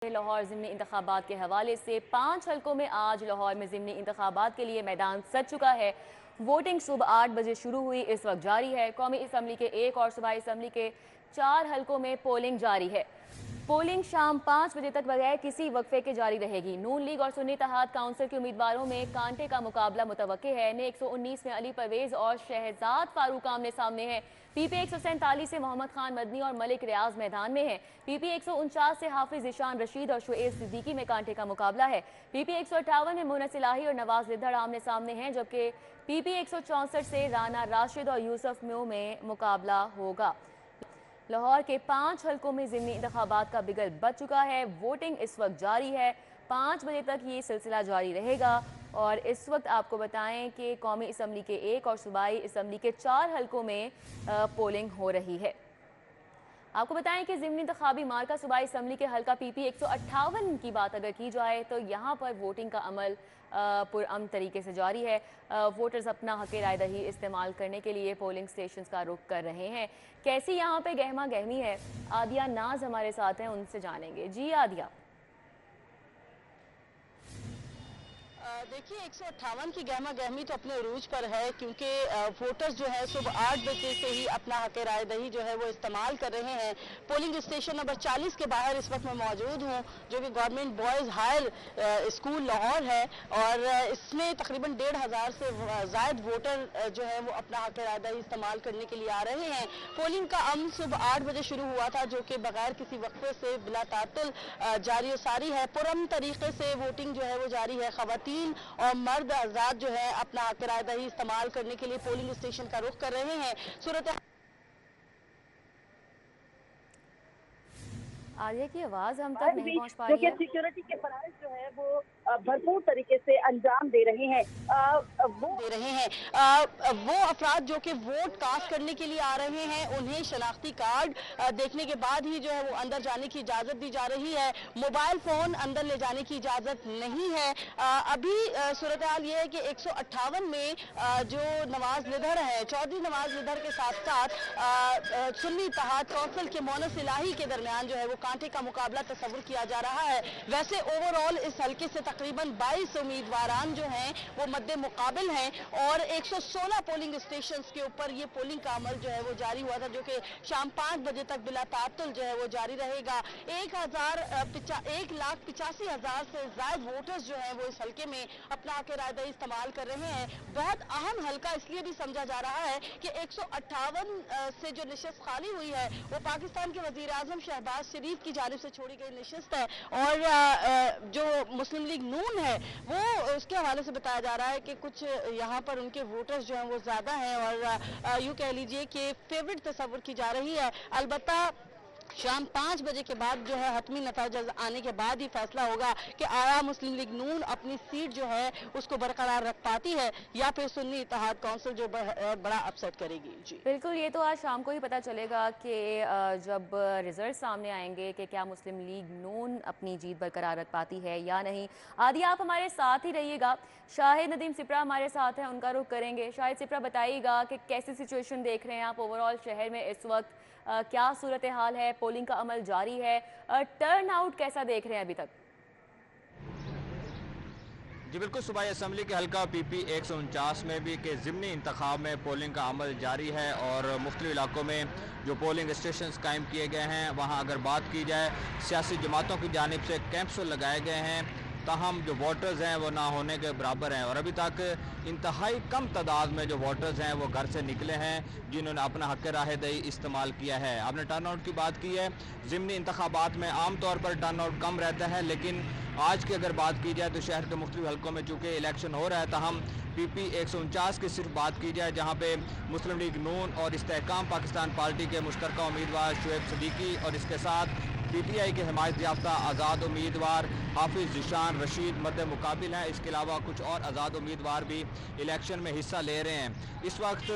लाहौर ज़िमनी इंतखाबात के हवाले से 5 हलकों में आज लाहौर में ज़िमनी इंतखाबात के लिए मैदान सज चुका है। वोटिंग सुबह 8 बजे शुरू हुई, इस वक्त जारी है। कौमी असम्बली के 1 और सूबाई असम्बली के 4 हलकों में पोलिंग जारी है। पोलिंग शाम 5 बजे तक बगैर किसी वक्फे के जारी रहेगी। नून लीग और सुन्नी इत्तेहाद काउंसिल के उम्मीदवारों में कांटे का मुकाबला मुतवक्के है। ने 119 में अली परवेज और शहजाद फारूक आमने सामने हैं। पीपी 147 से मोहम्मद खान मदनी और मलिक रियाज मैदान में है। पीपी 149 से हाफिज ईशान रशीद और शुएब सिद्दीकी में कांटे का मुकाबला है। पीपी 158 में मुनस इलाही और नवाज लिद्धड़ आमने सामने हैं, जबकि पीपी 164 से राना राशिद और यूसुफ म्यू में मुकाबला होगा। लाहौर के 5 हलकों में ज़िमनी इंतखाबात का बिगल बज चुका है। वोटिंग इस वक्त जारी है। 5 बजे तक ये सिलसिला जारी रहेगा। और इस वक्त आपको बताएं कि कौमी असम्बली के 1 और सूबाई असम्बली के 4 हलकों में पोलिंग हो रही है। आपको बताएं कि ज़िमनी इंतखाबी मार्का सूबाई असम्बली के हल्का पीपी 158 की बात अगर की जाए तो यहाँ पर वोटिंग का अमल पुरअमन तरीके से जारी है। वोटर्स अपना हक राय दही इस्तेमाल करने के लिए पोलिंग स्टेशन का रुख कर रहे हैं। कैसी यहाँ पे गहमा गहमी है, आदिया नाज हमारे साथ हैं, उनसे जानेंगे। जी आदिया। देखिए 158 की गहमा गहमी तो अपने अरूज पर है, क्योंकि वोटर्स जो है सुबह 8 बजे से ही अपना हक राय दही जो है वो इस्तेमाल कर रहे हैं। पोलिंग स्टेशन नंबर 40 के बाहर इस वक्त मैं मौजूद हूँ, जो कि government boys higher school Lahore है, और इसमें तकरीबन 1,500 से ज़ायद वोटर जो है वो अपना हक राय दही इस्तेमाल करने के लिए आ रहे हैं। पोलिंग का अमल सुबह 8 बजे शुरू हुआ था, जो कि बगैर किसी वक्फे से बिला तातुल जारी सारी है। पुरअमन तरीके से वोटिंग जो है वो जारी है। खवातीन और मर्द आजाद जो है अपना हक राय दही इस्तेमाल करने के लिए पोलिंग स्टेशन का रुख कर रहे हैं। सूरत आदिया की आवाज़ हम तक नहीं पहुंच पा जो रही कि है। सिक्योरिटी के फराइज जो है वो भरपूर तरीके से अंजाम दे रहे हैं। वो अफराद जो कि वोट कास्ट करने के लिए आ रहे हैं, उन्हें शनाख्ती कार्ड देखने के बाद ही जो है वो अंदर जाने की इजाजत दी जा रही है। मोबाइल फोन अंदर ले जाने की इजाजत नहीं है। अभी सूरत हाल ये है कि 158 में जो नवाज लिद्धड़ है, चौधरी नवाज लिद्धड़ के साथ साथ सुन्नी इत्तेहाद काउंसिल के मोनस इलाही के दरमियान जो है वो कांटे का मुकाबला तस्वुर किया जा रहा है। वैसे ओवरऑल इस हल्के से तकरीबन 22 उम्मीदवारान जो हैं वो मद्दे मुकाबिल हैं, और 116 पोलिंग स्टेशंस के ऊपर ये पोलिंग का अमल जो है वो जारी हुआ था, जो कि शाम 5 बजे तक बिला तातुल जो है वो जारी रहेगा। 1,85,000 से ज्यादा वोटर्स जो है वो इस हल्के में अपना हक राय दही इस्तेमाल कर रहे हैं। बहुत अहम हल्का इसलिए भी समझा जा रहा है कि 158 से जो नशिस्त खाली हुई है वो पाकिस्तान के वजीर आजम शहबाज शरीफ की जानिब से छोड़ी गई नशिस्त है, और जो मुस्लिम लीग नून है वो उसके हवाले से बताया जा रहा है कि कुछ यहाँ पर उनके वोटर्स जो हैं वो ज्यादा हैं, और यूँ कह लीजिए कि फेवरेट तस्वुर की जा रही है। अलबत्ता शाम 5 बजे के बाद जो है हतमी नतीजा आने के बाद ही फैसला होगा कि आया मुस्लिम लीग नून अपनी सीट जो है उसको बरकरार रख पाती है, या फिर सुन्नी इत्तेहाद काउंसिल जो बड़ा अपसेट करेगी। जी बिल्कुल, ये तो आज शाम को ही पता चलेगा कि जब रिजल्ट सामने आएंगे कि क्या मुस्लिम लीग नून अपनी जीत बरकरार रख पाती है या नहीं। आदि आप हमारे साथ ही रहिएगा। शाहिद नदीम सिपरा हमारे साथ हैं, उनका रुख करेंगे। शाहिद सिपरा, बताइएगा कि कैसी सिचुएशन देख रहे हैं आप ओवरऑल शहर में इस वक्त, क्या सूरत हाल है, पोलिंग का अमल जारी है, टर्न आउट कैसा देख रहे हैं अभी तक? जी बिल्कुल, सूबाई असम्बली के हल्का पीपी 149 में भी के ज़िमनी इंतखाब में पोलिंग का अमल जारी है, और मुख्तलिफ इलाकों में जो पोलिंग स्टेशन कायम किए गए हैं वहाँ अगर बात की जाए सियासी जमातों की जानिब से कैंप्स लगाए गए हैं, ताहम जो वोटर्स हैं वो ना होने के बराबर हैं, और अभी तक इंतहाई कम तादाद में जो वोटर्स हैं वो घर से निकले हैं जिन्होंने अपना हक राय दही इस्तेमाल किया है। आपने टर्न आउट की बात की है। ज़िमनी इंतखाबात में आम तौर पर टर्न आउट कम रहता है, लेकिन आज की अगर बात की जाए तो शहर के मुख्तलिफ हल्कों में चूँकि इलेक्शन हो रहा है, ताहम पीपी 149 की सिर्फ बात की जाए जहाँ पे मुस्लिम लीग नून और इस्तेहकाम पाकिस्तान पार्टी के मुश्तरका उम्मीदवार शुएब सिद्दीकी और इसके साथ पीटीआई के हिमायत याफ्ता आज़ाद उम्मीदवार हाफिज ईशान रशीद मद्दे मुकाबिल हैं। इसके अलावा कुछ और आज़ाद उम्मीदवार भी इलेक्शन में हिस्सा ले रहे हैं। इस वक्त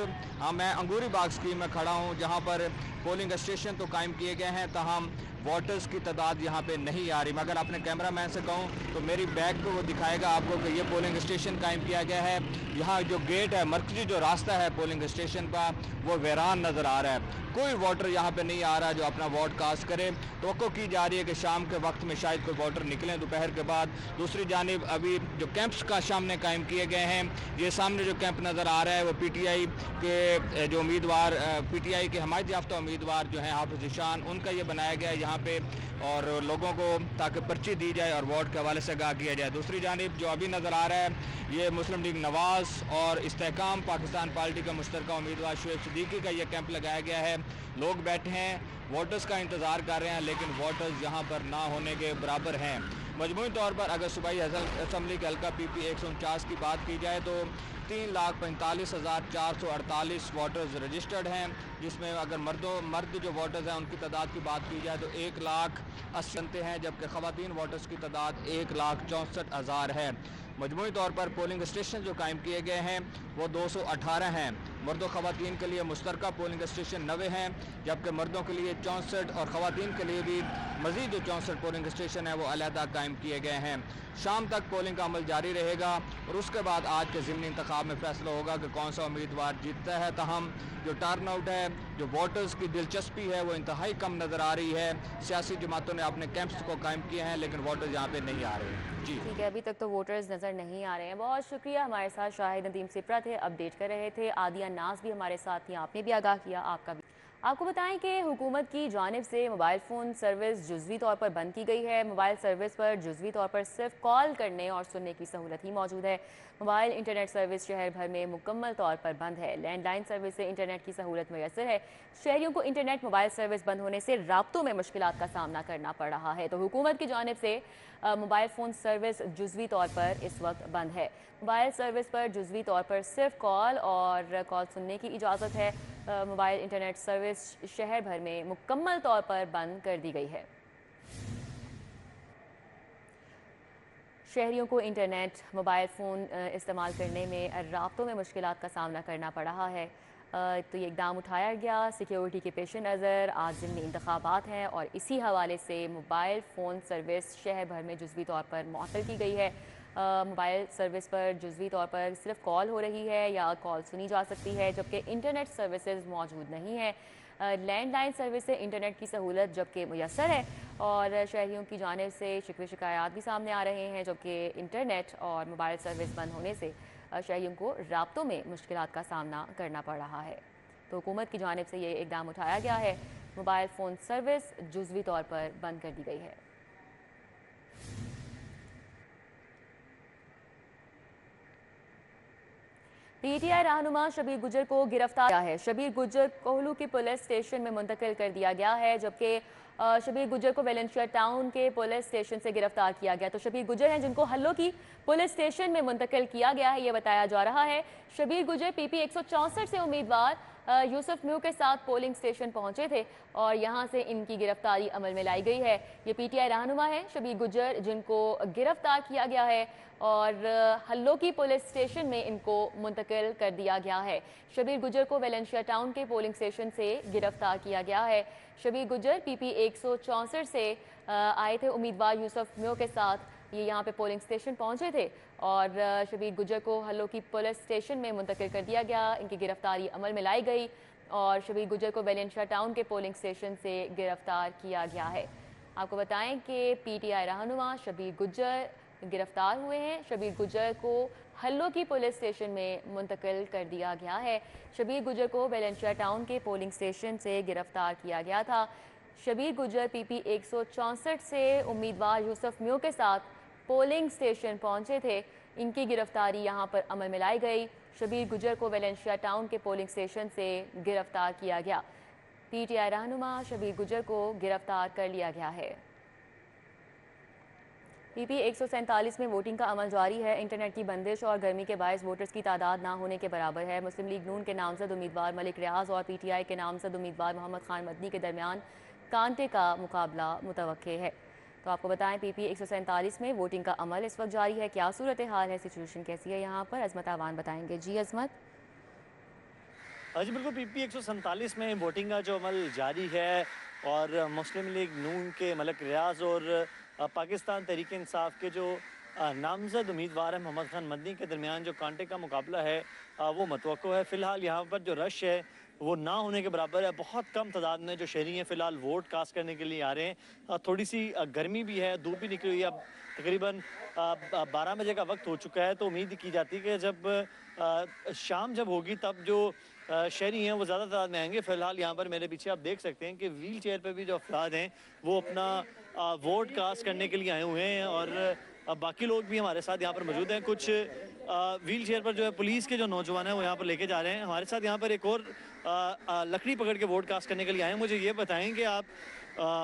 मैं अंगूरी बाग स्कीम में खड़ा हूँ, जहाँ पर पोलिंग स्टेशन तो कायम किए गए हैं, ताहम वोटर्स की तादाद यहाँ पे नहीं आ रही। मैं अगर अपने कैमरा मैन से कहूँ तो मेरी बैक पे वो दिखाएगा आपको कि ये पोलिंग स्टेशन कायम किया गया है। यहाँ जो गेट है, मरकजी जो रास्ता है पोलिंग स्टेशन का, वो वीरान नज़र आ रहा है। कोई वोटर यहाँ पे नहीं आ रहा जो अपना वोट कास्ट करे। तवक्को की जा रही है कि शाम के वक्त में शायद कोई वोटर निकलें दोपहर के बाद। दूसरी जानिब अभी जो कैंप्स का सामने कायम किए गए हैं, ये सामने जो कैंप नज़र आ रहा है वो पीटीआई के जो उम्मीदवार, पीटीआई के हमायत याफ्ता उम्मीदवार जो हैं हाफिज ईशान, उनका ये बनाया गया है यहाँ पे, और लोगों को ताकि पर्ची दी जाए और वोट के हवाले से आगाह किया जाए। दूसरी जानिब जो अभी नज़र आ रहा है ये मुस्लिम लीग नवाज़ और इस्तेहकाम पाकिस्तान पार्टी का मुश्तरका उम्मीदवार शुएब सिद्दीकी का ये कैंप लगाया गया है। लोग बैठे हैं, वोटर्स का इंतज़ार कर रहे हैं, लेकिन वोटर्स यहाँ पर ना होने के बराबर हैं। मजमूई तौर पर अगर सूबाई असम्बली के हल्का PP 149 की बात की जाए तो 3,45,448 वोटर्स रजिस्टर्ड हैं, जिसमें अगर मर्द जो वोटर्स हैं उनकी तादाद की बात की जाए तो 1,80,000 हैं, जबकि ख़वातीन वोटर्स की तादाद 1,64,000 है। मजमूई तौर पर पोलिंग स्टेशन जो कायम किए गए हैं वो 218 हैं। मर्दों ख़वातीन के लिए मुश्तरका पोलिंग स्टेशन 90 हैं, जबकि मर्दों के लिए 64 और ख़वातीन के लिए भी मज़ीद जो 64 पोलिंग स्टेशन है वो अलहदा कायम किए गए हैं। शाम तक पोलिंग का अमल जारी रहेगा और उसके बाद आज के ज़िमनी इंतखाब में फैसला होगा कि कौन सा उम्मीदवार जीतता है। ताहम जो टर्न आउट है, जो वोटर्स की दिलचस्पी है वो इंतहाई कम नज़र आ रही है। सियासी जमातों ने अपने कैंप्स को कायम किए हैं, लेकिन वोटर्स यहाँ पे नहीं आ रहे हैं। जी ठीक है, अभी तक तो वोटर्स नज़र नहीं आ रहे हैं। बहुत शुक्रिया, हमारे साथ शाहिद नदीम सिप्रा थे, अपडेट कर रहे थे। आदिया नाज भी हमारे साथ थी, आपने भी आगाह किया, आपका भी। आपको बताएं कि हुकूमत की जानिब से मोबाइल फ़ोन सर्विस जुज़वी तौर पर बंद की गई है। मोबाइल सर्विस पर जुज़वी तौर पर सिर्फ कॉल करने और सुनने की सहूलत ही मौजूद है। मोबाइल इंटरनेट सर्विस शहर भर में मुकम्मल तौर पर बंद है। लैंडलाइन सर्विस से इंटरनेट की सहूलत मैसर है। शहरियों को इंटरनेट मोबाइल सर्विस बंद होने से राब्तों में मुश्किलात का सामना करना पड़ रहा है। तो हुकूमत की जानिब से मोबाइल फ़ोन सर्विस जुज़वी तौर पर इस वक्त बंद है। मोबाइल सर्विस पर जुज़वी तौर पर सिर्फ कॉल और कॉल सुनने की इजाज़त है। मोबाइल इंटरनेट सर्विस शहर भर में मुकम्मल तौर पर बंद कर दी गई है। शहरियों को इंटरनेट मोबाइल फ़ोन इस्तेमाल करने में राब्तों में मुश्किलात का सामना करना पड़ रहा है। तो ये इक़दाम उठाया गया सिक्योरिटी के पेश नज़र। आज ज़िमनी इंतखाबात हैं और इसी हवाले से मोबाइल फ़ोन सर्विस शहर भर में जुज़वी तौर पर मुअत्तल की गई है। मोबाइल सर्विस पर जुज़वी तौर पर सिर्फ कॉल हो रही है या कॉल सुनी जा सकती है, जबकि इंटरनेट सर्विसेज मौजूद नहीं है। लैंडलाइन सर्विस से इंटरनेट की सहूलत जबकि मुयस्सर है और शहरियों की जानिब से शिकवे शिकायत भी सामने आ रहे हैं, जबकि इंटरनेट और मोबाइल सर्विस बंद होने से शहरियों को राब्तों में मुश्किलात का सामना करना पड़ रहा है। तो हुकूमत की जानिब से ये इक़दाम उठाया गया है। मोबाइल फ़ोन सर्विस जुज़वी तौर पर बंद कर दी गई है। पीटीआई रहनुमा शबीर गुजर को गिरफ्तार किया है। शबीर गुजर कोहलू के पुलिस स्टेशन में मुंतकिल कर दिया गया है, जबकि शबीर गुजर को वेलेंशिया टाउन के पुलिस स्टेशन से गिरफ्तार किया गया। तो शबीर गुजर हैं जिनको हल्लो की पुलिस स्टेशन में मुंतकिल किया गया है, ये बताया जा रहा है। शबीर गुजर PP 164 से उम्मीदवार यूसुफ म्यू के साथ पोलिंग स्टेशन पहुंचे थे और यहां से इनकी गिरफ्तारी अमल में लाई गई है। ये पीटीआई रहनुमा है शबीर गुजर, जिनको गिरफ्तार किया गया है और हल्लो की पुलिस स्टेशन में इनको मुंतकिल कर दिया गया है। शबीर गुजर को वेलेंशिया टाउन के पोलिंग स्टेशन से गिरफ्तार किया गया है। शबीर गुजर PP 164 से आए थे उम्मीदवार यूसुफ म्यू के साथ। ये यहाँ पे पोलिंग स्टेशन पहुंचे थे और शबीर गुजर को हल्लो की पुलिस स्टेशन में मुंतकिल कर दिया गया। इनकी गिरफ्तारी अमल में लाई गई और शबीर गुजर को वेलेंशिया टाउन के पोलिंग स्टेशन से गिरफ्तार किया गया है। आपको बताएं कि पीटीआई रहनुमा शबीर गुजर गिरफ्तार हुए हैं। शबीर गुजर को हल्लो की पुलिस स्टेशन में मुंतकिल कर दिया गया है। शबीर गुजर को वेलेंशिया टाउन के पोलिंग स्टेशन से गिरफ्तार किया गया था। शबीर गुजर PP 164 से उम्मीदवार यूसुफ म्यू के साथ पोलिंग स्टेशन पहुंचे थे। इनकी गिरफ्तारी यहां पर अमल में लाई गई। शबीर गुजर को वेलेंशिया टाउन के पोलिंग स्टेशन से गिरफ्तार किया गया। पीटीआई रहनुमा शबीर गुजर को गिरफ्तार कर लिया गया है। PP 147 में वोटिंग का अमल जारी है। इंटरनेट की बंदिश और गर्मी के बायस वोटर्स की तादाद ना होने के बराबर है। मुस्लिम लीग नून के नामजद उम्मीदवार मलिक रियाज और PTI के नामजद उम्मीदवार मोहम्मद खान मदनी के दरमियान कांटे का मुकाबला मुतवक्के है। तो आपको बताएं PP 147 में वोटिंग का अमल इस वक्त जारी है। क्या सूरत हाल है, सिचुएशन कैसी है यहाँ पर, अजमत आवान बताएंगे। जी अजमत। जी बिल्कुल, पीपी 147 में वोटिंग का जो अमल जारी है और मुस्लिम लीग नून के मलक रियाज और पाकिस्तान तहरीक इंसाफ के जो नामजद उम्मीदवार हैं मोहम्मद खान मदनी के दरमियान जो कांटे का मुकाबला है वो मतवक्को है। फ़िलहाल यहाँ पर जो रश है वो ना होने के बराबर है। बहुत कम तादाद में जो शहरी हैं फ़िलहाल वोट कास्ट करने के लिए आ रहे हैं। थोड़ी सी गर्मी भी है, धूप भी निकली हुई है। अब तकरीबन 12 बजे का वक्त हो चुका है, तो उम्मीद की जाती है कि जब शाम जब होगी तब जो शहरी हैं वो ज़्यादा तादाद में आएंगे। फ़िलहाल यहाँ पर मेरे पीछे आप देख सकते हैं कि व्हील चेयर पर भी जो अफराद हैं वो अपना वोट कास्ट करने के लिए आए हुए हैं और बाकी लोग भी हमारे साथ यहाँ पर मौजूद हैं। कुछ व्हील चेयर पर जो है पुलिस के जो नौजवान हैं वो यहाँ पर लेके जा रहे हैं। हमारे साथ यहाँ पर एक और लकड़ी पकड़ के वोट कास्ट करने के लिए आए हैं। मुझे ये बताएं कि आप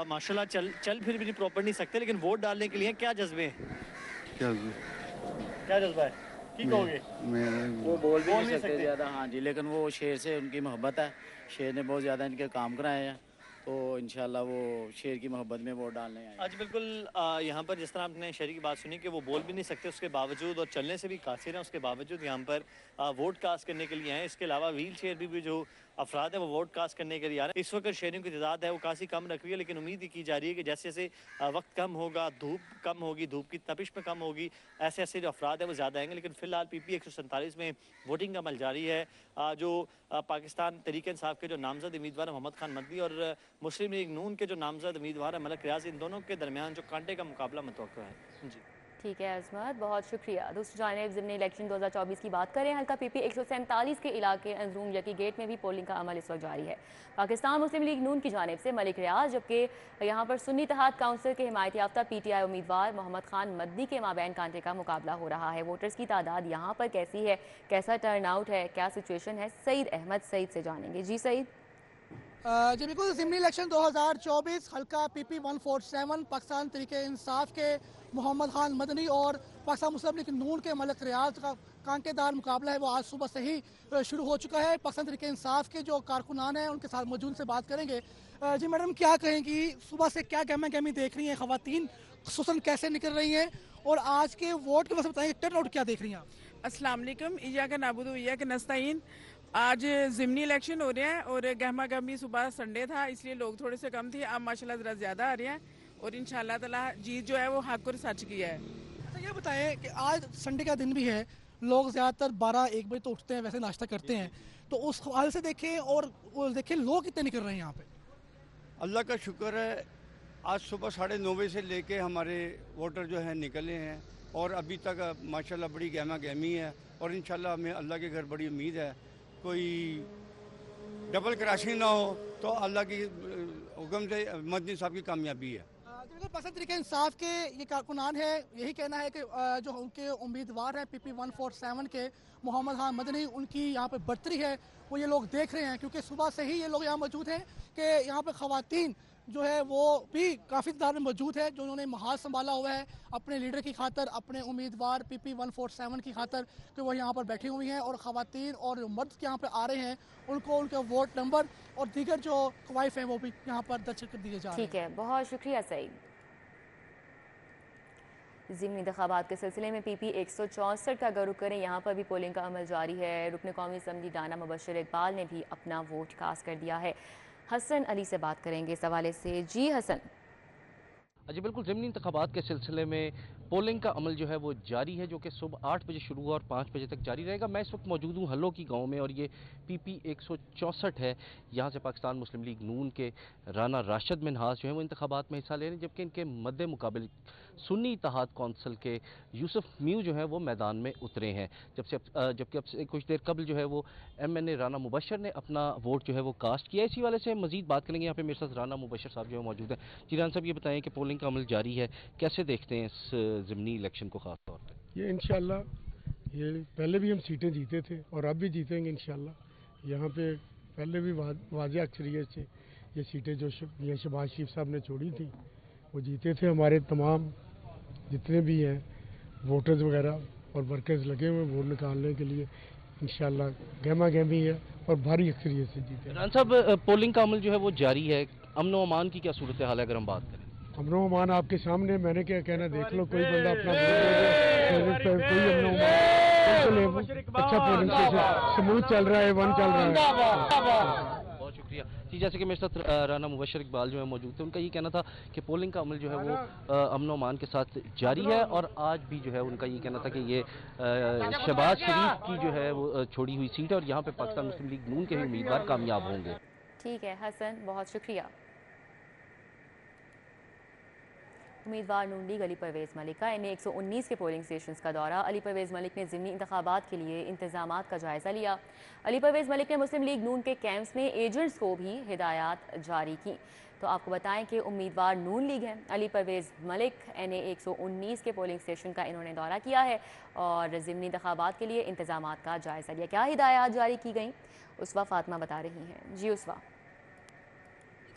माशाल्लाह चल फिर भी प्रॉपर नहीं सकते, लेकिन वोट डालने के लिए क्या जज्बे हैं? क्या जज्बा है? ठीक हो गए? वो बोल भी नहीं सकते ज़्यादा। हाँ जी, लेकिन वो शेर से उनकी मोहब्बत है। शेर ने बहुत ज़्यादा इनके काम कराए हैं, तो इंशाल्लाह वो शेर की मोहब्बत में वोट डालने आए। आज बिल्कुल यहाँ पर जिस तरह आपने शेर की बात सुनी कि वो बोल भी नहीं सकते, उसके बावजूद और चलने से भी कासिर हैं, उसके बावजूद यहाँ पर वोट कास्ट करने के लिए आए। इसके अलावा व्हील चेयर भी जो अफराद है वो वोट कास्ट करने के लिए आ रहे हैं। इस वक्त शहरियों की तादाद है वो काफ़ी कम रख रही है, लेकिन उम्मीद की जा रही है कि जैसे जैसे वक्त कम होगा, धूप कम होगी, धूप की तपिश में कम होगी, ऐसे ऐसे जो अफराद है वो ज़्यादा आएंगे। लेकिन फ़िलहाल पीपी 147 में वोटिंग का अमल जारी है। जो पाकिस्तान तहरीक इंसाफ के जो नामजद उम्मीदवार है मोहम्मद खान मदनी और मुस्लिम लीग नून के जो नामजद उम्मीदवार है मलक रियाज, इन दोनों के दरमियान जो कांटे का मुकाबला मुतवक्को है। जी ठीक है अजमत, बहुत शुक्रिया। दूसरी जानिब ज़िमनी इलेक्शन 2024 की बात करें, हल्का पीपी 147 के इलाके अंजरून यकी गेट में भी पोलिंग का अमल इस वक्त जारी है। पाकिस्तान मुस्लिम लीग नून की जानिब से मलिक रियाज, जबकि यहाँ पर सुन्नी इत्तेहाद काउंसिल के हिमायत याफ्ता PTI उम्मीदवार मोहम्मद खान मदनी के माबैन कांटे का मुकाबला हो रहा है। वोटर्स की तादाद यहाँ पर कैसी है, कैसा टर्न आउट है, क्या सिचुएशन है, सईद अहमद सईद से जानेंगे। जी सईद। जी बिल्कुल, ज़िमनी इलेक्शन 2024 हल्का PP 147 पाकिस्तान तहरीक इंसाफ के मोहम्मद खान मदनी और पाकिस्तान मुस्लिम लीग नून के मलक रियाज का कांटेदार मुकाबला है वो आज सुबह से ही शुरू हो चुका है। पाकिस्तान तहरीक इंसाफ के जो कारकुनान हैं उनके साथ मौजूद से बात करेंगे। जी मैडम, क्या कहेंगी, सुबह से क्या गहमा गहमी देख रही हैं ख़वातीन, खुसूसन कैसे निकल रही हैं, और आज के वोट के वजह बताएंगे टर्न आउट क्या देख रही हैं आप? अस्सलाम वालेकुम, इया का नाबुदो इया के नस्ताइन। आज ज़िमनी इलेक्शन हो रहे हैं और गहमा गहमी, सुबह संडे था इसलिए लोग थोड़े से कम थे, अब माशाल्लाह ज़रा ज़्यादा आ रहे हैं और इंशाल्लाह ताला जीत जो है वो हक और सच की है। तो ये बताएं कि आज संडे का दिन भी है, लोग ज़्यादातर 12-1 बजे तो उठते हैं, वैसे नाश्ता करते हैं, तो उस हवाले से देखें और देखें लोग कितने निकल रहे हैं यहाँ पे। अल्लाह का शुक्र है, आज सुबह 9:30 बजे से लेके हमारे वोटर जो हैं निकले हैं और अभी तक माशाल्लाह बड़ी गहमा गहमी है और इंशाल्लाह हमें अल्लाह के घर बड़ी उम्मीद है कोई डबल क्रैशिंग ना हो, तो अल्लाह की हुक्म से मदनी साहब की कामयाबी है। पाकिस्तान तहरीक इंसाफ के ये कारकुनान है, यही कहना है कि जो उनके उम्मीदवार हैं PP 147 के मोहम्मद खान मदनी, उनकी यहाँ पे बढ़तरी है वो ये लोग देख रहे हैं, क्योंकि सुबह से ही ये लोग यहाँ मौजूद हैं कि यहाँ पे ख़वातीन जो है वो भी काफ़ी तादाद में मौजूद है, जो उन्होंने महाल संभाला हुआ है अपने लीडर की खातर, अपने उम्मीदवार PP 147 की खातर, कि वो यहाँ पर बैठी हुई हैं और ख़वातीन और मर्द यहाँ पर आ रहे हैं, उनको उनके वोट नंबर और दीगर जो ख्वाहिश हैं वो भी यहाँ पर दर्ज कर दिए जा रहे हैं। ठीक है, बहुत शुक्रिया सईद। ज़िमनी इंतखाबात के सिलसिले में PP 164 का अगर रुख करें, यहाँ पर भी पोलिंग का अमल जारी है। रुकन कौमी असम्बली डाना मुबशर इकबाल ने भी अपना वोट कास्ट कर दिया है। हसन अली से बात करेंगे इस हवाले से। जी हसन। जी बिल्कुल, ज़िमनी इंतखाबात के सिलसिले में पोलिंग का अमल जो है वो जारी है, जो कि सुबह 8 बजे शुरू हुआ और 5 बजे तक जारी रहेगा। मैं इस वक्त मौजूद हूँ हल्लो की गांव में और ये PP 164 है। यहाँ से पाकिस्तान मुस्लिम लीग नून के राना राशिद मिनहास जो है वो इंतखाबात में हिस्सा ले रहे हैं, जबकि इनके मद्दे मुकाबिल सुन्नी इत्तेहाद कौंसिल के यूसुफ म्यू जो है वो मैदान में उतरे हैं। जबकि अब से कुछ देर कबल जो है वो MNA राना मुबशर ने अपना वोट जो है वो कास्ट किया। इसी वाले से मजीद बात करेंगे। यहाँ पे मेरे साथ राना मुबशर साहब जो है मौजूद हैं। जी राना साहब, ये बताएं कि पोलिंग का अमल जारी है, कैसे देखते हैं इस ज़िमनी इलेक्शन को खास तौर पे? ये इंशाल्लाह ये पहले भी हम सीटें जीते थे और अब भी जीतेंगे इंशाल्लाह। यहाँ पे पहले भी वाज़ेह अक्सरियत से ये सीटें जो ये शहबाज शरीफ साहब ने छोड़ी थी वो जीते थे। हमारे तमाम जितने भी हैं वोटर्स वगैरह और वर्कर्स लगे हुए वोट निकालने के लिए, इंशाल्लाह गहमा गहमी है और भारी अक्सरियत से जीते। राना साहब, पोलिंग का अमल जो है वो जारी है, अमन व अमान की क्या सूरत हाल है अगर हम बात करें? अमन व अमान आपके सामने, मैंने क्या कहना, देख लो, कोई बंदा अपना कोई अमन व अमान अच्छा पोलिंग स्टेशन स्मूथ चल रहा है, वन चल रहा है। बहुत शुक्रिया जी। जैसे कि मेरे साथ राना मुबशर इकबाल जो है मौजूद थे, उनका ये कहना था कि पोलिंग का अमल जो है वो अमन अमान के साथ जारी है और आज भी जो है उनका ये कहना था कि ये शहबाज शरीफ की जो है वो छोड़ी हुई सीट है और यहाँ पे पाकिस्तान मुस्लिम लीग नून के ही उम्मीदवार कामयाब होंगे। ठीक है हसन, बहुत शुक्रिया। उम्मीदवार नून लीग अली परवेज़ मलिक का NA 119 के पोलिंग स्टेशंस का दौरा। अली परवेज़ मलिक ने ज़िमनी इंतखाबात के लिए इंतजामात का जायज़ा लिया। अली परवेज़ मलिक ने मुस्लिम लीग नून के कैंप्स में एजेंट्स को भी हिदायत जारी की। तो आपको बताएं कि उम्मीदवार नून लीग हैं। अली परवेज़ मलिक NA 119 के पोलिंग स्टेशन का इन्होंने दौरा किया है और ज़िमनी इंतखाबात के लिए इंतजामात का जायज़ा लिया। क्या हिदायत जारी की गई, उसवा फातिमा बता रही हैं। जी उसवा।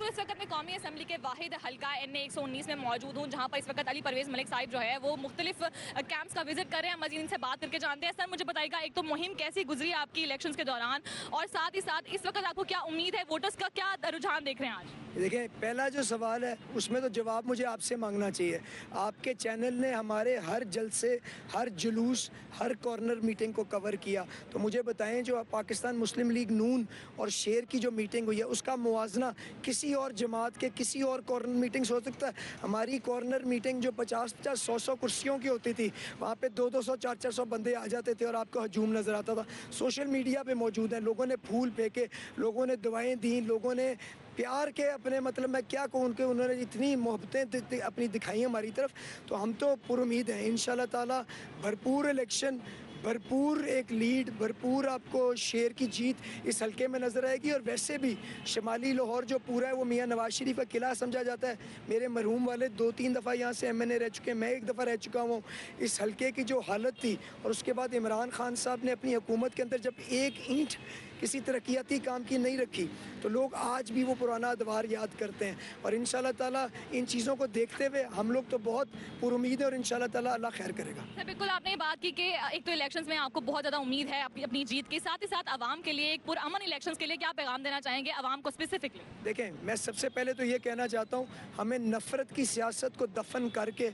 इस वक्त मैं कौमी असम्बली के वाहिद हल्का NA 119 में मौजूद हूँ, जहाँ पर इस वक्त अली परवेज़ मलिक साहिब जो है वो मुख्तलिफ कैंप्स का विजिट कर रहे हैं। मजीद इनसे बात करके जानते हैं। सर मुझे बताइएगा, एक तो मुहिम कैसी गुजरी आपकी इलेक्शंस के दौरान और साथ ही साथ इस वक्त आपको क्या उम्मीद है, वोटर्स का क्या रुझान देख रहे हैं आज? देखिए, पहला जो सवाल है उसमें तो जवाब मुझे आपसे मांगना चाहिए। आपके चैनल ने हमारे हर जलसे, हर जुलूस, हर कॉर्नर मीटिंग को कवर किया, तो मुझे बताएं जो पाकिस्तान मुस्लिम लीग नून और शेर की जो मीटिंग हुई है उसका मुवाजना किसी और जमात के किसी और कॉर्नर मीटिंग से हो सकता है? हमारी कॉर्नर मीटिंग जो 50-50, 100-100 कुर्सियों की होती थी, वहाँ पे 200-200, 400-400 बंदे आ जाते थे और आपको हजूम नज़र आता था। सोशल मीडिया पे मौजूद हैं, लोगों ने फूल फेंके, लोगों ने दुआएं दी, लोगों ने प्यार के अपने मतलब मैं क्या कहूँ उनके उन्होंने इतनी मोहब्बतें अपनी दिखाई हमारी तरफ, तो हम तो पुरुमीद हैं इंशाल्लाह ताला। भरपूर इलेक्शन, भरपूर एक लीड, भरपूर आपको शेर की जीत इस हल्के में नज़र आएगी। और वैसे भी शुमाली लाहौर जो पूरा है वो मियाँ नवाज शरीफ का किला समझा जाता है। मेरे मरहूम वाले 2-3 दफ़ा यहाँ से MNA रह चुके हैं, मैं एक दफ़ा रह चुका हूँ। इस हल्के की जो हालत थी और उसके बाद इमरान खान साहब ने अपनी हुकूमत के अंदर जब एक ईंट किसी तरक्याती काम की नहीं रखी, तो लोग आज भी वो पुराना अदवार याद करते हैं। और इंशाल्लाह ताला इन चीज़ों को देखते हुए हम लोग तो बहुत पुरुमीद है और इंशाल्लाह ताला अल्लाह खैर करेगा। सर बिल्कुल आपने बात की कि एक तो इलेक्शंस में आपको बहुत ज़्यादा उम्मीद है अपनी जीत की, साथ ही साथ आवाम के लिए एक पुरअमन इलेक्शंस के लिए क्या पैगाम देना चाहेंगे आवाम को स्पेसिफिकली? देखें, मैं सबसे पहले तो ये कहना चाहता हूँ, हमें नफ़रत की सियासत को दफन करके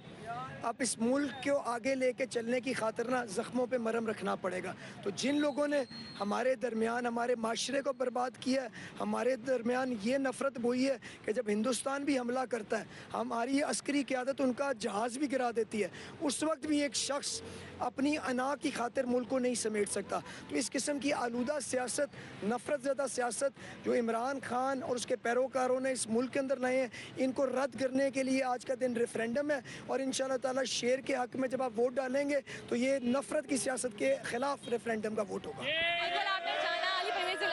अब इस मुल्क को आगे लेके चलने की खातिर ना ज़ख्मों पे मरहम रखना पड़ेगा। तो जिन लोगों ने हमारे दरमियान हमारे माशरे को बर्बाद किया है, हमारे दरमियान ये नफ़रत बोई है कि जब हिंदुस्तान भी हमला करता है, हमारी अस्करी क़यादत उनका जहाज़ भी गिरा देती है, उस वक्त भी एक शख्स अपनी अना की खातिर मुल्क को नहीं समेट सकता। तो इस किस्म की आलूदा सियासत, नफ़रत ज़्यादा सियासत जो इमरान खान और उसके पैरोकारों ने इस मुल्क के अंदर लाए हैं, इनको रद्द करने के लिए आज का दिन रेफरेंडम है। और इंशाल्लाह ताला शेर के हक में जब आप वोट डालेंगे तो ये नफ़रत की सियासत के खिलाफ रेफरेंडम का वोट होगा।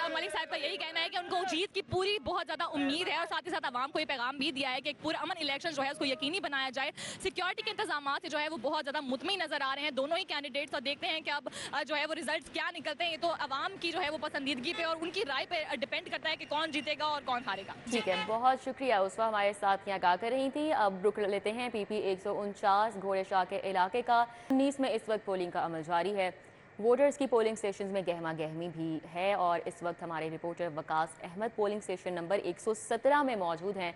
मलिक साहब का यही कहना है कि उनको जीत की पूरी बहुत ज़्यादा उम्मीद है और साथ ही साथ आवाम को ये पैगाम भी दिया है कि एक पुरअमन इलेक्शन जो है उसको यकीनी बनाया जाए। सिक्योरिटी के इंतजाम से जो है वो बहुत ज़्यादा मुतमईन नज़र आ रहे हैं दोनों ही कैंडिडेट्स, और देखते हैं कि अब जो है वो रिजल्ट क्या निकलते हैं। ये तो आवाम की जो है वो पसंदीदगी पे और उनकी राय पे डिपेंड करता है कि कौन जीतेगा और कौन हारेगा। ठीक है, बहुत शुक्रिया। उस वक्त हमारे साथ यहाँ आगाह कर रही थी। अब रुक लेते हैं PP 149 घोड़े शाह के इलाके का। 19 में इस वक्त पोलिंग का अमल जारी है। वोटर्स की पोलिंग स्टेशंस में गहमा गहमी भी है और इस वक्त हमारे reporter Waqas Ahmed polling station number 117 में मौजूद हैं।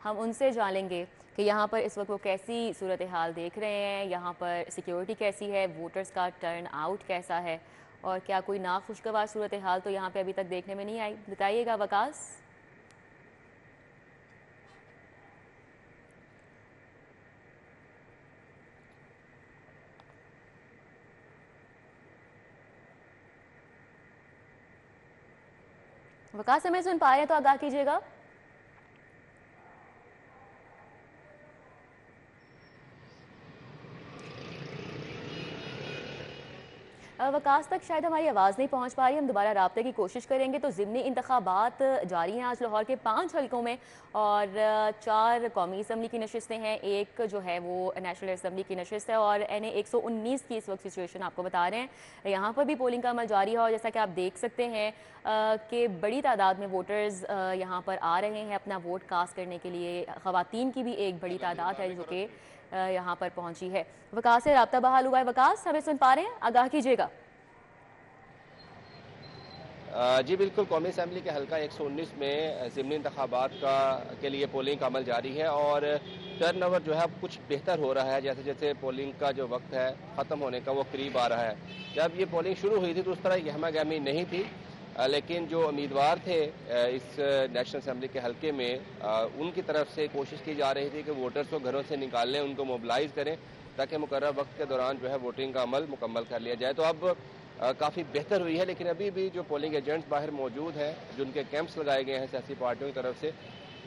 हम उनसे जानेंगे कि यहाँ पर इस वक्त वो कैसी सूरत हाल देख रहे हैं, यहाँ पर सिक्योरिटी कैसी है, वोटर्स का टर्न आउट कैसा है और क्या कोई नाखुशगवार सूरत हाल तो यहाँ पर अभी तक देखने में नहीं आई। बताइएगा वकास। वकास हमें सुन पा रहे हैं तो आगाह कीजिएगा। वकास तक शायद हमारी आवाज़ नहीं पहुंच पा रही, हम दोबारा राब्ते की कोशिश करेंगे। तो ज़िमनी इंतखाबात जारी हैं आज लाहौर के 5 हल्कों में और 4 कौमी असम्बली की नशिस्तें हैं, एक जो है वो नेशनल असम्बली की नशिस्त है और NA 119 की इस वक्त सिचुएशन आपको बता रहे हैं। यहाँ पर भी पोलिंग का अमल जारी है और जैसा कि आप देख सकते हैं कि बड़ी तादाद में वोटर्स यहाँ पर आ रहे हैं अपना वोट कास्ट करने के लिए। ख़वातीन की भी एक बड़ी तादाद है जो कि यहाँ पर पहुंची है। वकास से राब्ता बहाल हुआ है। वकास हमें सुन पा रहे हैं, आगाह कीजिएगा। जी बिल्कुल, कौमी असम्बली के हल्का 119 में ज़िमनी इंतखाबात के लिए पोलिंग का अमल जारी है और टर्न ओवर जो है कुछ बेहतर हो रहा है। जैसे जैसे पोलिंग का जो वक्त है ख़त्म होने का वो करीब आ रहा है। जब ये पोलिंग शुरू हुई थी तो उस तरह गहमा गहमी नहीं थी, लेकिन जो उम्मीदवार थे इस नेशनल असम्बली के हल्के में उनकी तरफ से कोशिश की जा रही थी कि वोटर्स को घरों से निकाल लें, उनको मोबिलाइज़ करें ताकि मुकर्रर वक्त के दौरान जो है वोटिंग का अमल मुकम्मल कर लिया जाए। तो अब काफ़ी बेहतर हुई है, लेकिन अभी भी जो पोलिंग एजेंट्स बाहर मौजूद हैं, जो उनके कैंप्स लगाए गए हैं सियासी पार्टियों की तरफ से,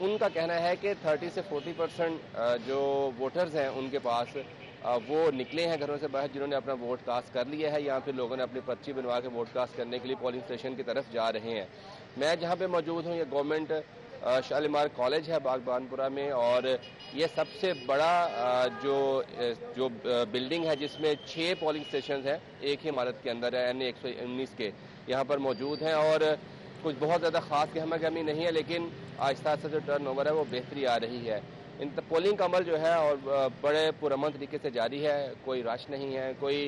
उनका कहना है कि 30 से 40% जो वोटर्स हैं उनके पास वो निकले हैं घरों से बाहर, जिन्होंने अपना वोट कास्ट कर लिया है, या फिर लोगों ने अपनी पर्ची बनवा के वोट कास्ट करने के लिए पोलिंग स्टेशन की तरफ जा रहे हैं। मैं जहाँ पे मौजूद हूँ ये गवर्नमेंट शालीमार कॉलेज है बागबानपुरा में, और ये सबसे बड़ा जो बिल्डिंग है जिसमें 6 पोलिंग स्टेशन हैं एक ही इमारत के अंदर है, NA 119 के यहाँ पर मौजूद हैं। और कुछ बहुत ज़्यादा ख़ास गहमा गहमी नहीं है, लेकिन आहिस्ता आहिस्ता जो टर्न ओवर है वो बेहतरी आ रही है। इन पोलिंग का अमल जो है और बड़े पुरअमन तरीके से जारी है, कोई रश नहीं है, कोई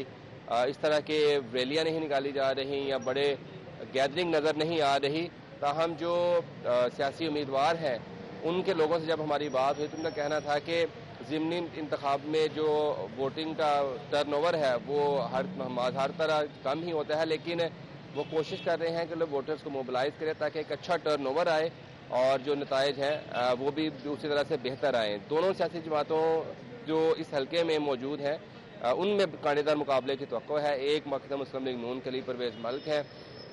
इस तरह के रैलियाँ नहीं निकाली जा रही या बड़े गैदरिंग नज़र नहीं आ रही। ताहम जो सियासी उम्मीदवार हैं उनके लोगों से जब हमारी बात हुई तो उनका कहना था कि ज़िमनी इंतखाब में जो वोटिंग का टर्न ओवर है वो हर तरह कम ही होता है, लेकिन वो कोशिश कर रहे हैं कि लोग वोटर्स को मोबिलाइज़ करें ताकि एक अच्छा टर्न ओवर आए और जो नताइज हैं वो भी उसी तरह से बेहतर आएँ। दोनों सियासी जमातों जो इस हल्के में मौजूद हैं उनमें कांटेदार मुकाबले की तवक्को है। एक मकतब मुस्लिम लीग नून के लिए परवेज़ मलिक है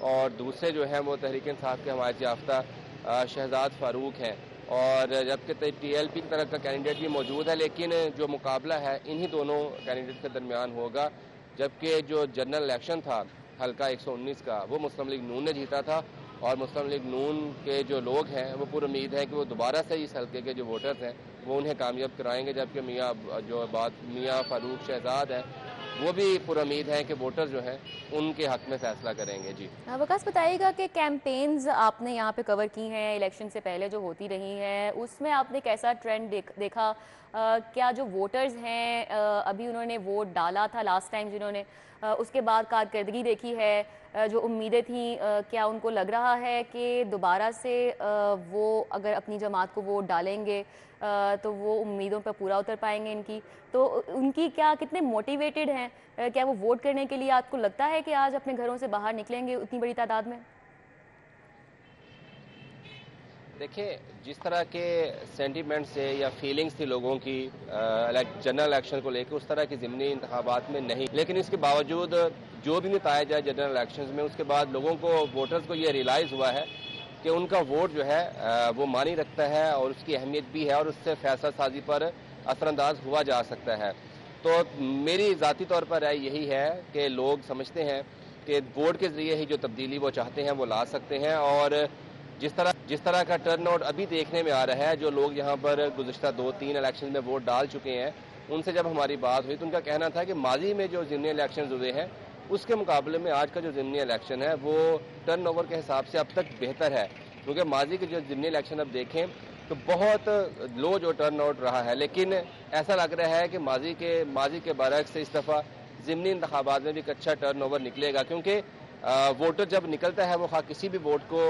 और दूसरे जो हैं वो तहरीक इंसाफ के हमायत याफ्ता शहजाद फारूक हैं, और जबकि TLP की तरफ का कैंडिडेट भी मौजूद है, लेकिन जो मुकाबला है इन्हीं दोनों कैंडिडेट के दरमियान होगा। जबकि जो जनरल इलेक्शन था हल्का 119 का वो मुस्लिम लीग नून ने जीता था, और मुस्लिम लीग नून के जो लोग हैं वो पूरी उम्मीद है कि वो दोबारा से इस हल्के के जो वोटर्स हैं वो उन्हें कामयाब कराएंगे। जबकि मियाँ फारूक शहजाद है वो भी पूरा उम्मीद है कि वोटर जो हैं उनके हक में फैसला करेंगे। जी वकास, बताइएगा कि कैंपेन्स आपने यहाँ पे कवर की हैं इलेक्शन से पहले जो होती रही हैं, उसमें आपने कैसा ट्रेंड देखा? क्या जो वोटर्स हैं अभी उन्होंने वोट डाला था लास्ट टाइम जिन्होंने, उसके बाद कारकर्दगी देखी है, जो उम्मीदें थी, क्या उनको लग रहा है कि दोबारा से वो अगर अपनी जमात को वोट डालेंगे तो वो उम्मीदों पर पूरा उतर पाएंगे इनकी? तो उनकी क्या कितने मोटिवेटेड हैं, क्या वो वोट करने के लिए आपको लगता है कि आज अपने घरों से बाहर निकलेंगे उतनी बड़ी तादाद में? देखिए, जिस तरह के सेंटिमेंट से या फीलिंग्स थी लोगों की जनरल इलेक्शन को लेकर, उस तरह की ज़िमनी इंतखाबात में नहीं। लेकिन इसके बावजूद जो भी नताइज जाए जनरल इलेक्शन में, उसके बाद लोगों को, वोटर्स को ये रियलाइज़ हुआ है कि उनका वोट जो है वो मानी रखता है और उसकी अहमियत भी है, और उससे फैसला साजी पर असरअंदाज हुआ जा सकता है। तो मेरी ज़ाती तौर पर राय यही है कि लोग समझते हैं कि वोट के ज़रिए ही जो तब्दीली वो चाहते हैं वो ला सकते हैं। और जिस तरह का टर्न आउट अभी देखने में आ रहा है, जो लोग यहाँ पर गुज़िश्ता 2-3 इलेक्शन में वोट डाल चुके हैं, उनसे जब हमारी बात हुई तो उनका कहना था कि माजी में जो ज़िमनी इलेक्शन हुए हैं उसके मुकाबले में आज का जो ज़िमनी इलेक्शन है वो टर्न ओवर के हिसाब से अब तक बेहतर है। क्योंकि माजी के जो ज़िमनी इलेक्शन अब देखें तो बहुत लो जो टर्न आउट रहा है, लेकिन ऐसा लग रहा है कि माजी के बरक्स इस दफ़ा ज़िमनी इंतखाबात में भी एक अच्छा टर्न ओवर निकलेगा। क्योंकि वोटर जब निकलता है वो किसी भी वोट को,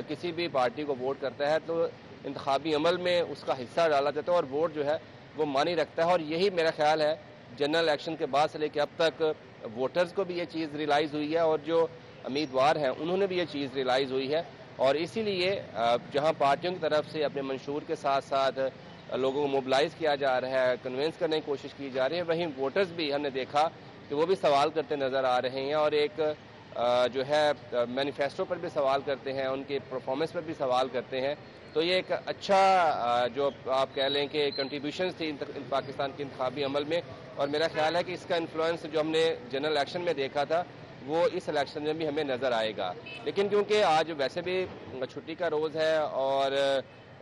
किसी भी पार्टी को वोट करता है तो इंतखाबी अमल में उसका हिस्सा डाला जाता है और वोट जो है वो मानी रखता है। और यही मेरा ख्याल है जनरल इलेक्शन के बाद से लेकर अब तक वोटर्स को भी ये चीज़ रियलाइज़ हुई है और जो उम्मीदवार हैं उन्होंने भी ये चीज़ रियलाइज़ हुई है। और इसीलिए जहां पार्टियों की तरफ से अपने मंशूर के साथ साथ लोगों को मोबिलाइज़ किया जा रहा है, कन्विंस करने की कोशिश की जा रही है, वहीं वोटर्स भी हमने देखा कि वो भी सवाल करते नज़र आ रहे हैं और एक जो है मैनिफेस्टो पर भी सवाल करते हैं, उनके परफॉर्मेंस पर भी सवाल करते हैं। तो ये एक अच्छा जो आप कह लें कि कंट्रीब्यूशन थी पाकिस्तान के इंतखाबी अमल में, और मेरा ख्याल है कि इसका इन्फ्लुएंस जो हमने जनरल इलेक्शन में देखा था वो इस इलेक्शन में भी हमें नज़र आएगा। लेकिन क्योंकि आज वैसे भी छुट्टी का रोज़ है और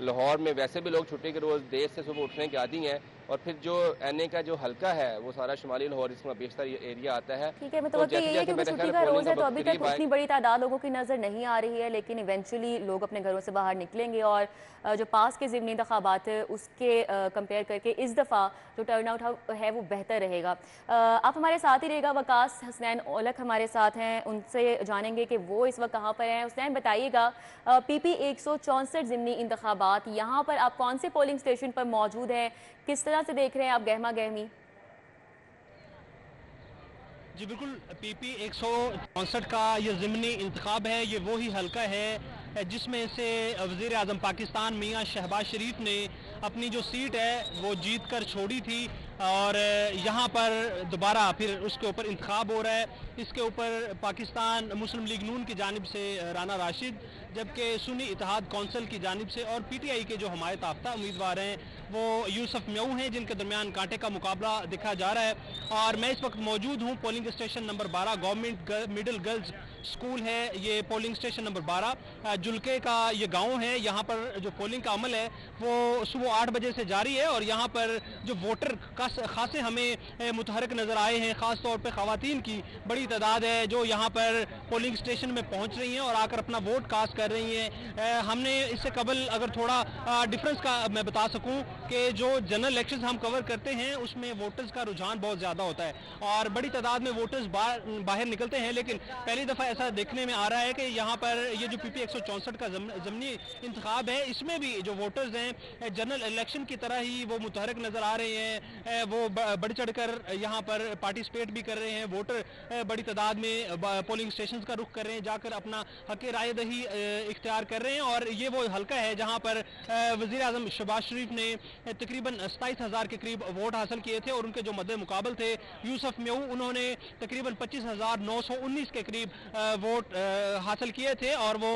लाहौर में वैसे भी लोग छुट्टी के रोज़ देर से सुबह उठने के आदी हैं, और फिर जो एनए का जो हल्का है वो सारा शुमाली लाहौर इसमें बेशतर एरिया आता है। ठीक है, मतलब यही है क्योंकि छुट्टी का रोज है तो अभी तक उतनी बड़ी तादाद लोगों की नजर नहीं आ रही है, लेकिन इवेंचुअली लोग अपने घरों से बाहर निकलेंगे और जो पास के ज़िमनी इंतखाबात है उसके कंपेयर करके इस दफ़ा जो टर्नआउट है वो बेहतर रहेगा। आप हमारे साथ ही रहेगा। वकास हसनैन औलख हमारे साथ हैं, उनसे जानेंगे कि वो इस वक्त कहाँ पर हैं। हुसैन बताइएगा, PP 164 ज़िमनी इंतखाबात, यहाँ पर आप कौन से पोलिंग स्टेशन पर मौजूद हैं, किस तरह से देख रहे हैं आप गहमा गहमी? जी बिल्कुल, PP 164 का ये ज़िमनी इंतखाब है, ये वो ही हल्का है जिसमें से वज़ीर आज़म पाकिस्तान मियाँ शहबाज शरीफ ने अपनी जो सीट है वो जीत कर छोड़ी थी और यहाँ पर दोबारा फिर उसके ऊपर इंतखाब हो रहा है। इसके ऊपर पाकिस्तान मुस्लिम लीग नून की जानिब से राना राशिद, जबकि सुन्नी इत्तेहाद कौंसिल की जानिब से और PTI के जो हमायत याफ्ता उम्मीदवार हैं वो यूसुफ म्यू हैं, जिनके दरमियान कांटे का मुकाबला देखा जा रहा है। और मैं इस वक्त मौजूद हूँ polling station number 12, government middle girls school है ये पोलिंग स्टेशन नंबर 12, जुल्के का ये गांव है। यहाँ पर जो पोलिंग का अमल है वो सुबह 8 बजे से जारी है और यहाँ पर जो वोटर खासे हमें मुतहरक नज़र आए हैं, ख़ास तौर पे ख़वातीन की बड़ी तादाद है जो यहाँ पर पोलिंग स्टेशन में पहुँच रही हैं और आकर अपना वोट कास्ट कर रही हैं। हमने इससे कबल अगर थोड़ा डिफरेंस का मैं बता सकूँ कि जो जनरल इलेक्शन हम कवर करते हैं उसमें वोटर्स का रुझान बहुत ज़्यादा होता है और बड़ी तादाद में वोटर्स बाहर निकलते हैं, लेकिन पहली दफ़ा ऐसा देखने में आ रहा है कि यहाँ पर ये जो PP 164 का ज़मनी इंतखाब है इसमें भी जो वोटर्स हैं जनरल इलेक्शन की तरह ही वो मुतहरक नज़र आ रहे हैं, वो बढ़ चढ़ कर यहाँ पर पार्टिसिपेट भी कर रहे हैं। वोटर बड़ी तादाद में पोलिंग स्टेशन का रुख कर रहे हैं, जाकर अपना हक राय दही इख्तियार कर रहे हैं और ये वो हल्का है जहाँ पर वज़ीर आज़म शहबाज शरीफ ने तकरीबन 27,000 के करीब वोट हासिल किए थे और उनके जो मद्दे मुकाबल थे यूसुफ म्यू, उन्होंने तकरीबन 25,919 के करीब वोट हासिल किए थे और वो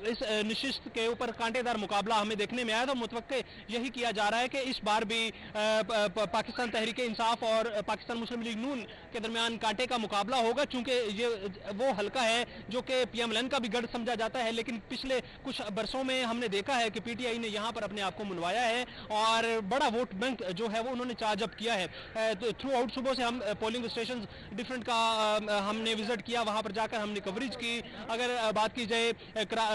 इस नशिस्त के ऊपर कांटेदार मुकाबला हमें देखने में आया। तो मुतवक्के यही किया जा रहा है कि इस बार भी पाकिस्तान तहरीक इंसाफ और पाकिस्तान मुस्लिम लीग नून के दरमियान कांटे का मुकाबला होगा, चूंकि ये वो हल्का है जो कि PMLN का भी गढ़ समझा जाता है, लेकिन पिछले कुछ बरसों में हमने देखा है कि PTI ने यहाँ पर अपने आप को मनवाया है और बड़ा वोट बैंक जो है वो उन्होंने चार्ज अप किया है। तो थ्रू आउट सुबह से हम पोलिंग स्टेशन डिफरेंट का हमने विजिट किया, वहाँ पर जाकर हमने कवरेज की। अगर बात की जाए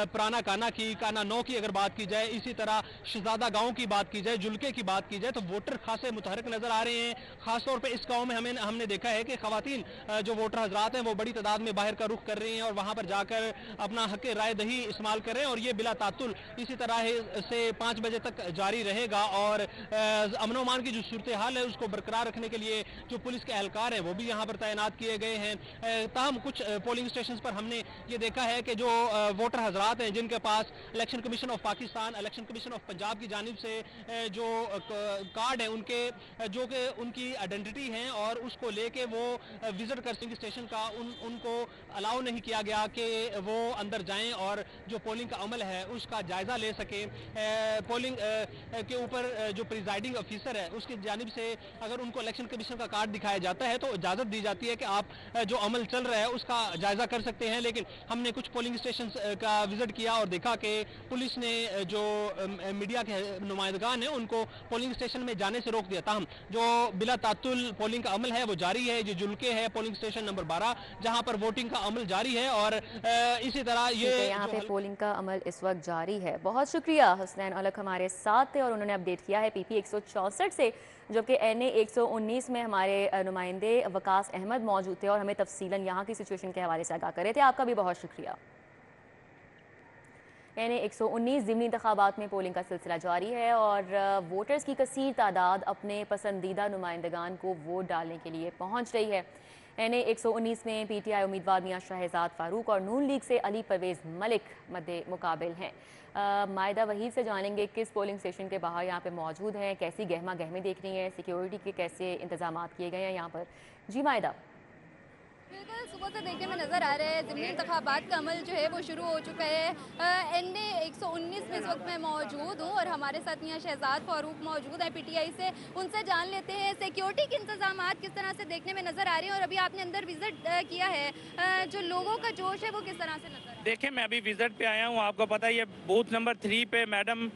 पुराना काना की, काना 9 की अगर बात की जाए, इसी तरह शहजादा गाँव की बात की जाए, जुल्के की बात की जाए, तो वोटर खासे मुतहरक नजर आ रहे हैं। खासतौर पर इस गाँव में हमने देखा है कि खवातीन जो वोटर हजरात हैं वो बड़ी तादाद में बाहर का रुख कर रही हैं और वहाँ पर जाकर अपना हक राय दही इस्तेमाल कर रहे हैं और ये बिला तातुल इसी तरह से 5 बजे तक जारी रहेगा। और अमन अमान की जो सूरत हाल है उसको बरकरार रखने के लिए जो पुलिस के एहलकार हैं वो भी यहाँ पर तैनात किए गए हैं। ताहम कुछ पोलिंग स्टेशन पर हमने ये देखा है कि जो वोटर हजरात हैं जिनके पास election commission of Pakistan, election commission of Punjab की जानिब से जो कार्ड है उनके जो कि उनकी आइडेंटिटी है और उसको लेके वो विजिट कर स्टेशन का उनको अलाउ नहीं किया गया कि वो अंदर जाएं और जो पोलिंग का अमल है उसका जायजा ले सके। पोलिंग के ऊपर जो प्रिजाइडिंग ऑफिसर है उसकी जानिब से अगर उनको इलेक्शन कमीशन का कार्ड दिखाया जाता है तो इजाज़त दी जाती है कि आप जो अमल चल रहा है उसका जायजा कर सकते हैं। लेकिन हमने कुछ पोलिंग स्टेशन का विजिट किया और देखा कि पुलिस ने जो मीडिया के नुमाइंदगान हैं उनको पोलिंग स्टेशन में जाने से रोक दिया। ताहम जो बिला तातुल पोलिंग का अमल है वो जारी है। जो जुल्के है पोलिंग स्टेशन नंबर 12 जहां पर वोटिंग का अमल जारी है और इसी तरह ये यहाँ पे पोलिंग का अमल इस वक्त जारी है। बहुत शुक्रिया हुसैन औलख हमारे साथ थे और उन्होंने अपडेट किया है PP 164 से, जबकि NA 119 में हमारे नुमाइंदे वकास अहमद मौजूद थे और हमें तफसीलन यहाँ की सिचुएशन के हवाले से आगाह कर रहे थे। आपका भी बहुत शुक्रिया। NA 119 ज़िमनी इंतखाबात में पोलिंग का सिलसिला जारी है और वोटर्स की कसीर तादाद अपने पसंदीदा नुमाइंदगान को वोट डालने के लिए पहुँच रही है। NA 119 में PTI उम्मीदवार मियाँ शहजाद फारूक और नून लीग से अली परवेज़ मलिक मद्दे मुकाबिल हैं। मायदा वहीद से जानेंगे किस पोलिंग स्टेशन के बाहर यहाँ पे मौजूद हैं, कैसी गहमा गहमी देख रही हैं, सिक्योरिटी के कैसे इंतजाम किए गए हैं यहाँ पर। जी मायदा। बिल्कुल, सुबह से देखने में नज़र आ रहा है ज़िमनी इंतखाबात का अमल जो है वो शुरू हो चुका है। NA 119 में इस वक्त मैं मौजूद हूँ और हमारे साथ यहाँ शहजाद फारूक मौजूद हैं PTI से। उनसे जान लेते हैं सिक्योरिटी के इंतजाम किस तरह से देखने में नज़र आ रहे हैं और अभी आपने अंदर विजिट किया है, जो लोगों का जोश है वो किस तरह से नजर आ रहा है? देखिए, मैं अभी विजिट पे आया हूँ, आपको पता है ये बूथ नंबर 3 पे मैडम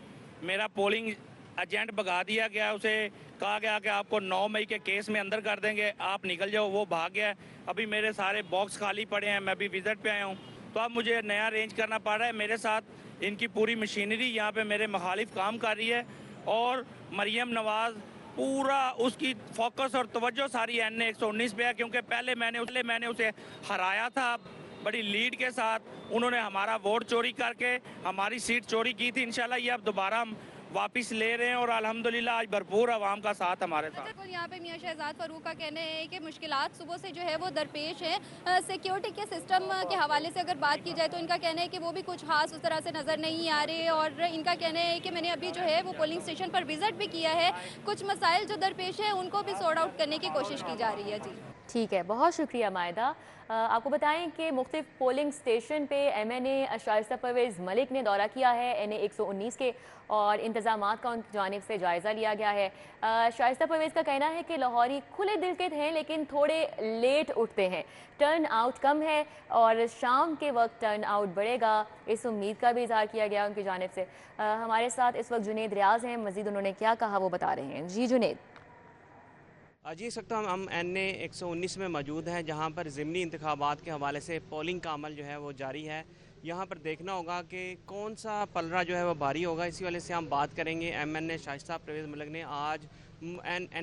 मेरा पोलिंग एजेंट भगा दिया गया, उसे कहा गया कि आपको 9 मई के केस में अंदर कर देंगे, आप निकल जाओ। वो भाग गया है। अभी मेरे सारे बॉक्स खाली पड़े हैं, मैं अभी विजिट पे आया हूँ, तो अब मुझे नया अरेंज करना पड़ रहा है। मेरे साथ इनकी पूरी मशीनरी यहाँ पे मेरे मुखालिफ काम कर रही है और मरियम नवाज़ पूरा उसकी फोकस और तवज्जो सारी NA 119 पे है, क्योंकि पहले मैंने उसे हराया था बड़ी लीड के साथ। उन्होंने हमारा वोट चोरी करके हमारी सीट चोरी की थी। इंशाल्लाह ये अब दोबारा हम वापस ले रहे हैं और अल्हम्दुलिल्लाह आज भरपूर आवाम का साथ हमारे साथ। बिल्कुल, यहाँ पे मियां शहजाद फारूक का कहना है कि मुश्किलात सुबह से जो है वो दरपेश है। सिक्योरिटी के सिस्टम के हवाले से अगर बात की जाए तो इनका कहना है कि वो भी कुछ खास उस तरह से नज़र नहीं आ रहे और इनका कहना है कि मैंने अभी जो है वो पोलिंग स्टेशन पर विजिट भी किया है, कुछ मसाइल जो दरपेश है उनको भी सॉर्ट आउट करने की कोशिश की जा रही है। जी ठीक है, बहुत शुक्रिया मायदा। आपको बताएं कि मुख्तलिफ पोलिंग स्टेशन पे MNA शाइस्ता परवेज़ मलिक ने दौरा किया है NA 119 के और इंतज़ामात का उनकी जानिब से जायज़ा लिया गया है। शाइस्ता परवेज़ का कहना है कि लाहौरी खुले दिल के हैं लेकिन थोड़े लेट उठते हैं, टर्न आउट कम है और शाम के वक्त टर्न आउट बढ़ेगा, इस उम्मीद का भी इजहार किया गया उनकी जानिब से। हमारे साथ इस वक्त जुनेद रियाज हैं, मज़ीद उन्होंने क्या कहा वो बता रहे हैं। जी जुनेद। जी, इस वक्त हम NA 119 में मौजूद हैं, जहां पर ज़िमनी इंतखाबात के हवाले से पोलिंग का अमल जो है वो जारी है। यहां पर देखना होगा कि कौन सा पलड़ा जो है वो भारी होगा, इसी वाले से हम बात करेंगे। MNA शाइस्ता परवेज़ मलिक ने आज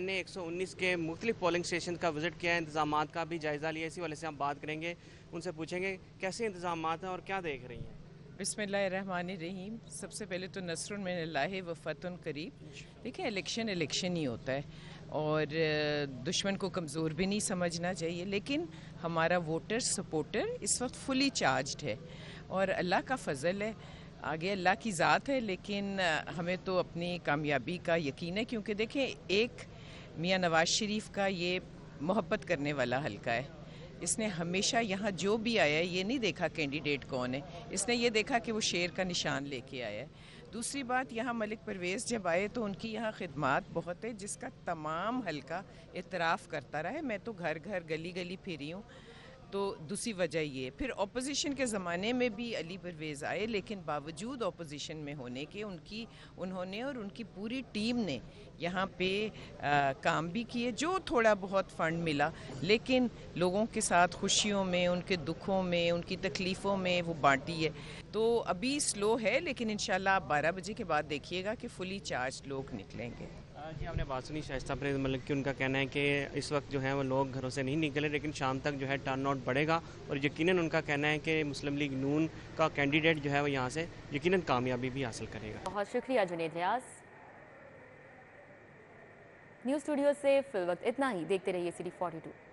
NA 119 के मुख्तलिफ पोलिंग स्टेशन का विज़िट किया, इंतज़ामात का भी जायज़ा लिया। इसी वाले से हम बात करेंगे, उनसे पूछेंगे कैसे इंतज़ामात हैं और क्या देख रही हैं। बिस्मिल्लाहिर्रहमानिर्रहीम। सबसे पहले तो नस्रुन मिनल्लाहि व फतहुन करीब। देखिए, इलेक्शन ही होता है और दुश्मन को कमज़ोर भी नहीं समझना चाहिए, लेकिन हमारा वोटर सपोर्टर इस वक्त फुली चार्ज्ड है और अल्लाह का फ़ज़ल है, आगे अल्लाह की ज़ात है, लेकिन हमें तो अपनी कामयाबी का यकीन है। क्योंकि देखें, एक मियाँ नवाज़ शरीफ का ये मोहब्बत करने वाला हल्का है। इसने हमेशा यहाँ जो भी आया है ये नहीं देखा कैंडिडेट कौन है, इसने ये देखा कि वो शेर का निशान लेके आया है। दूसरी बात, यहाँ मलिक परवेज़ जब आए तो उनकी यहाँ खिदमात बहुत है, जिसका तमाम हल्का इतराफ़ करता रहा है। मैं तो घर घर गली गली फिरी हूँ, तो दूसरी वजह ये। फिर अपोजिशन के ज़माने में भी अली परवेज़ आए, लेकिन बावजूद अपोजिशन में होने के उन्होंने और उनकी पूरी टीम ने यहाँ पे काम भी किए, जो थोड़ा बहुत फ़ंड मिला, लेकिन लोगों के साथ खुशियों में, उनके दुखों में, उनकी तकलीफ़ों में वो बांटी है। तो अभी स्लो है, लेकिन इंशाल्लाह आप 12 बजे के बाद देखिएगा कि फुली चार्ज लोग निकलेंगे। जी, आपने बात सुनी शाइस्ता परवेज़ मलिक की। उनका कहना है कि इस वक्त जो है वो लोग घरों से नहीं निकले, लेकिन शाम तक जो है टर्न आउट बढ़ेगा और यकीनन उनका कहना है कि मुस्लिम लीग नून का कैंडिडेट जो है वो यहाँ से यकीनन कामयाबी भी हासिल करेगा। बहुत शुक्रिया जुनेद रियाज। न्यूज़ स्टूडियो से फिल वक्त इतना ही। देखते रहिए City 42।